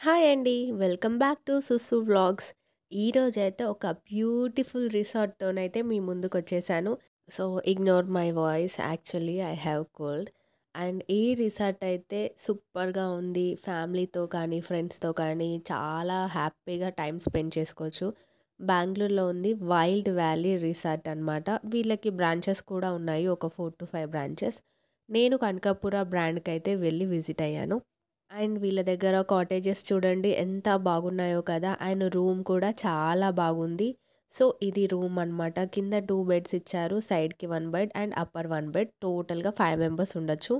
Hi అండి. Welcome back to Susu vlogs. ఈరోజైతే ఒక బ్యూటిఫుల్ రిసార్ట్‌తోనైతే మీ ముందుకొచ్చేసాను. So, ignore my voice actually I have cold. And ఈ రిసార్ట్ అయితే సూపర్‌గా ఉంది. ఫ్యామిలీతో కానీ, ఫ్రెండ్స్‌తో కానీ చాలా హ్యాపీగా టైమ్ స్పెండ్ చేసుకోవచ్చు. బెంగుళూరులో ఉంది. వైల్డ్ వ్యాలీ రిసార్ట్ అనమాట. వీళ్ళకి బ్రాంచెస్ కూడా ఉన్నాయి. ఒక 4-5 బ్రాంచెస్. నేను కనకాపుర బ్రాండ్‌కైతే వెళ్ళి విజిట్ అయ్యాను. అండ్ వీళ్ళ దగ్గర కాటేజెస్ చూడండి ఎంత బాగున్నాయో కదా! అండ్ రూమ్ కూడా చాలా బాగుంది. సో, ఇది రూమ్ అనమాట. కింద 2 బెడ్స్ ఇచ్చారు. సైడ్‌కి 1 బెడ్ అండ్ అప్పర్ 1 బెడ్. టోటల్‌గా 5 మెంబర్స్ ఉండొచ్చు.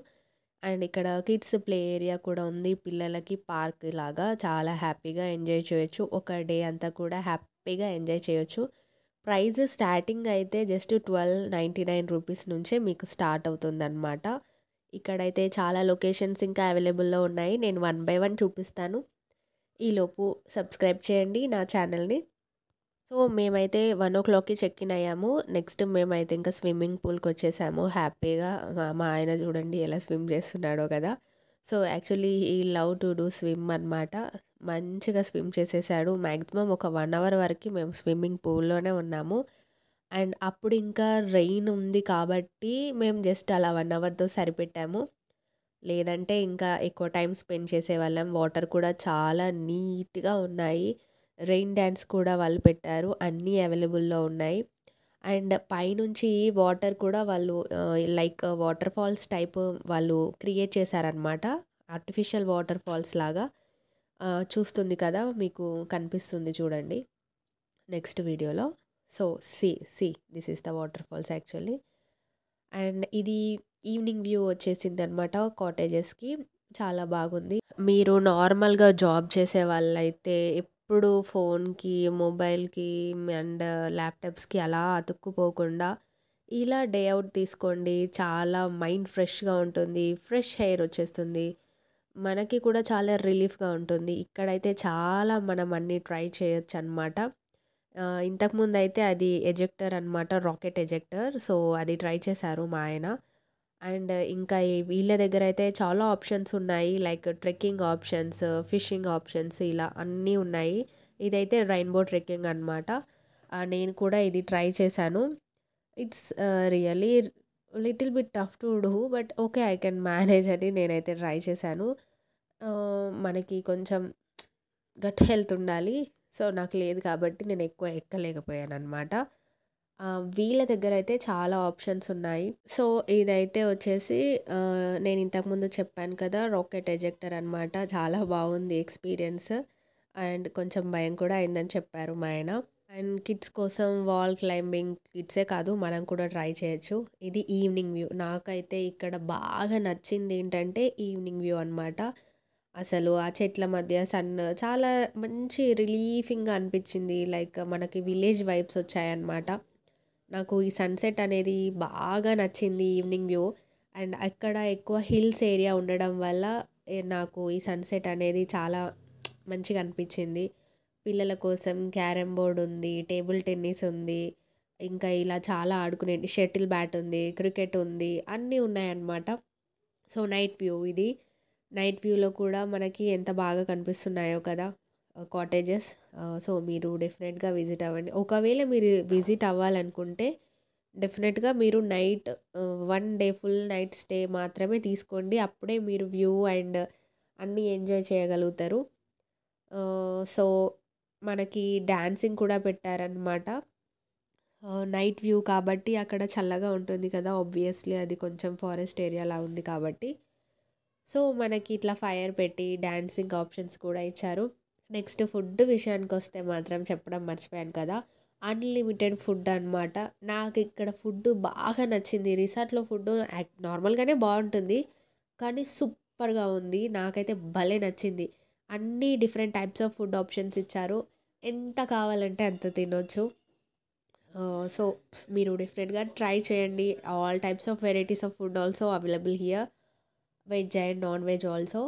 అండ్ ఇక్కడ కిడ్స్ ప్లే ఏరియా కూడా ఉంది. పిల్లలకి పార్క్ లాగా చాలా హ్యాపీగా ఎంజాయ్ చేయొచ్చు. ఒక డే అంతా కూడా హ్యాపీగా ఎంజాయ్ చేయొచ్చు. ప్రైస్ స్టార్టింగ్ అయితే జస్ట్ ₹1299 నుంచే మీకు స్టార్ట్ అవుతుందన్నమాట. ఇక్కడైతే చాలా లొకేషన్స్ ఇంకా అవైలబుల్‌లో ఉన్నాయి. నేను వన్ బై వన్ చూపిస్తాను. ఈలోపు సబ్స్క్రైబ్ చేయండి నా ఛానల్‌ని. సో, మేమైతే 1:00కి చెక్ ఇన్ అయ్యాము. నెక్స్ట్ మేమైతే ఇంకా స్విమ్మింగ్ పూల్‌కొచ్చేసాము హ్యాపీగా. మా ఆయన చూడండి ఎలా స్విమ్ చేస్తున్నాడో కదా! సో, యాక్చువల్లీ ఈ లవ్ టు డూ స్విమ్ అనమాట. మంచిగా స్విమ్ చేసేసాడు. మాక్సిమం ఒక 1 అవర్ వరకి మేము స్విమ్మింగ్ పూల్‌లోనే ఉన్నాము. అండ్ అప్పుడు ఇంకా రెయిన్ ఉంది కాబట్టి మేము జస్ట్ అలా 1 అవర్‌తో సరిపెట్టాము. లేదంటే ఇంకా ఎక్కువ టైం స్పెండ్ చేసేవాళ్ళం. వాటర్ కూడా చాలా నీట్‌గా ఉన్నాయి. రెయిన్ డాన్స్ కూడా వాళ్ళు పెట్టారు. అన్నీ అవైలబుల్‌లో ఉన్నాయి. అండ్ పైనుంచి వాటర్ కూడా వాళ్ళు లైక్ వాటర్ ఫాల్స్ టైప్ వాళ్ళు క్రియేట్ చేశారనమాట. ఆర్టిఫిషియల్ వాటర్ ఫాల్స్ లాగా. చూస్తుంది కదా! మీకు కనిపిస్తుంది చూడండి నెక్స్ట్ వీడియోలో. So, this is the water falls actually. And ఇది ఈవినింగ్ వ్యూ వచ్చేసిందనమాట కాటేజెస్‌కి. చాలా బాగుంది. మీరు నార్మల్‌గా జాబ్ చేసే వాళ్ళైతే ఎప్పుడు ఫోన్‌కి, మొబైల్‌కి అండ్ ల్యాప్‌టాప్స్‌కి అలా అతుక్కుపోకుండా ఇలా డే అవుట్ తీసుకోండి. చాలా మైండ్ ఫ్రెష్‌గా ఉంటుంది. ఫ్రెష్ ఎయిర్ వచ్చేస్తుంది. మనకి కూడా చాలా రిలీఫ్‌గా ఉంటుంది. ఇక్కడైతే చాలా మనం అన్నీ ట్రై చేయొచ్చనమాట. ఇంతకుముందయితే అది ఎజెక్టర్ అనమాట. Rocket ejector. సో, అది ట్రై చేశారు మా ఆయన. అండ్ ఇంకా వీళ్ళ దగ్గరైతే చాలా ఆప్షన్స్ ఉన్నాయి. Like trekking options, fishing options ఇలా అన్నీ ఉన్నాయి. ఇదైతే రెయిన్‌బో ట్రెక్కింగ్ అనమాట. నేను కూడా ఇది ట్రై చేశాను. It's really little bit tough to do but okay. I can manage అని నేనైతే ట్రై చేశాను. మనకి కొంచెం గట్ హెల్త్ ఉండాలి. సో, నాకు లేదు కాబట్టి నేను ఎక్కువ ఎక్కలేకపోయాననమాట. వీళ్ళ దగ్గరైతే చాలా ఆప్షన్స్ ఉన్నాయి. సో, ఇదైతే వచ్చేసి నేను ఇంతకుముందు చెప్పాను కదా! రాకెట్ ఎజెక్టర్ అనమాట. చాలా బాగుంది ఎక్స్‌పీరియన్స్. అండ్ కొంచెం భయం కూడా అయిందని చెప్పారు మా ఆయన. అండ్ కిడ్స్ కోసం వాల్ క్లైంబింగ్ కిడ్సే కాదు మనం కూడా ట్రై చేయొచ్చు. ఇది ఈవినింగ్ వ్యూ. నాకైతే ఇక్కడ బాగా నచ్చిందేంటంటే ఈవినింగ్ వ్యూ అనమాట. అసలు ఆ చెట్ల మధ్య చాలా మంచి రిలీఫింగ్‌గా అనిపించింది. లైక్ మనకి విలేజ్ వైబ్స్ వచ్చాయన్నమాట. నాకు ఈ సన్‌సెట్ అనేది బాగా నచ్చింది ఈవినింగ్ వ్యూ. అండ్ అక్కడ ఎక్కువ హిల్స్ ఏరియా ఉండడం వల్ల నాకు ఈ సన్‌సెట్ అనేది చాలా మంచిగా అనిపించింది. పిల్లల కోసం క్యారమ్ బోర్డ్ ఉంది, టేబుల్ టెన్నిస్ ఉంది. ఇంకా ఇలా చాలా ఆడుకునేవి షటిల్ బ్యాట్ ఉంది, క్రికెట్ ఉంది. అన్నీ ఉన్నాయన్నమాట. సో, నైట్ వ్యూ ఇది. నైట్ వ్యూలో కూడా మనకి ఎంత బాగా కనిపిస్తున్నాయో కదా! కాటేజెస్. సో, మీరు డెఫినెట్‌గా విజిట్ అవ్వండి. ఒకవేళ మీరు విజిట్ అవ్వాలనుకుంటే డెఫినెట్‌గా మీరు night 1 day full night stay మాత్రమే తీసుకోండి. అప్పుడే మీరు వ్యూ అండ్ అన్నీ ఎంజాయ్ చేయగలుగుతారు. సో, మనకి డాన్సింగ్ కూడా పెట్టారనమాట. నైట్ వ్యూ కాబట్టి అక్కడ చల్లగా ఉంటుంది కదా! ఆబ్వియస్‌లీ అది కొంచెం ఫారెస్ట్ ఏరియాలా ఉంది కాబట్టి. సో, మనకి ఇట్లా ఫైర్ పెట్టి డాన్సింగ్ ఆప్షన్స్ కూడా ఇచ్చారు. నెక్స్ట్ ఫుడ్ విషయానికొస్తే మాత్రం చెప్పడం మర్చిపోయాను కదా! అన్‌లిమిటెడ్ ఫుడ్ అనమాట. నాకిక్కడ ఫుడ్ బాగా నచ్చింది. రిసార్ట్‌లో ఫుడ్ నార్మల్‌గానే బావుంటుంది. కానీ సూపర్‌గా ఉంది. నాకైతే భలే నచ్చింది. అన్నీ different types of food options ఇచ్చారు. ఎంత కావాలంటే అంత తినొచ్చు. సో, మీరు డెఫినెట్‌గా ట్రై చేయండి. All types of varieties of food also available here. Veg and non veg also.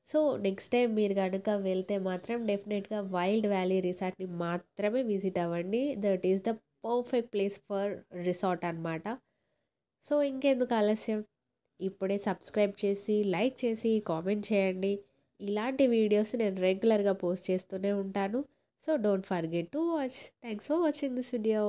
So, next time మీరు గనుక వెళ్తే మాత్రం డెఫినెట్‌గా వైల్డ్ వ్యాలీ రిసార్ట్‌ని మాత్రమే విజిట్ అవ్వండి. That is the perfect place for resort అనమాట. సో, ఇంకెందుకు ఆలస్యం? ఇప్పుడే సబ్స్క్రైబ్ చేసి, లైక్ చేసి, కామెంట్ చేయండి. ఇలాంటి వీడియోస్ నేను రెగ్యులర్‌గా పోస్ట్ చేస్తూనే ఉంటాను. So, don't forget to watch. Thanks for watching this video.